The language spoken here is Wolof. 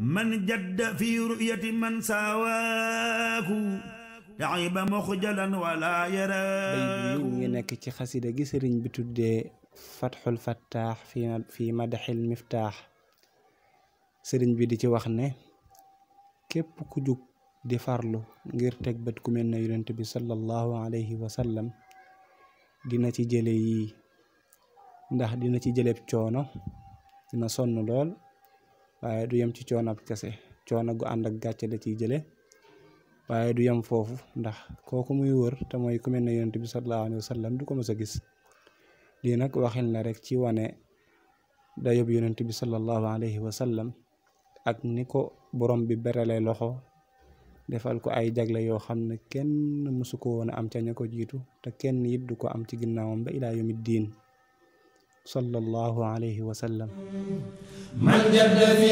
من جد في رؤية من ساواه يعيب مخجلا ولا يراه. bay bi mi ngi nekk ci xasida gi sëriñ bi tuddee fatxul fattaax fi madaxil miftaax. sëriñ bi di ci wax ne képp ku jug di farlu ngir teg bët ku mel ne yonent bi sallallahu alayhi wa sallam dina ci jële yii, ndax dina ci jëleb coono, dina sonn lool, waaye du yem ci coono ab kese, coono gu ànd ak gàcce la ciy jële. waaye du yem foofu, ndax kooku muy wër te mooy ku mel ne yonent bi sallallahu alayhi wa sallam du ko mës a gis. lii nag waxin la rek ci wane dayob yonent bi sallallahu alayhi wa sallam ak ni ko borom bi berale loxo, defal ko ay jagle yoo xam ne kenn mësu ko woon a am ca ña ko jiitu, te kenn it du ko am ci ginnaawam ba ilaa yawmi diin sallallahu alayhi wa sallam. man jadda fi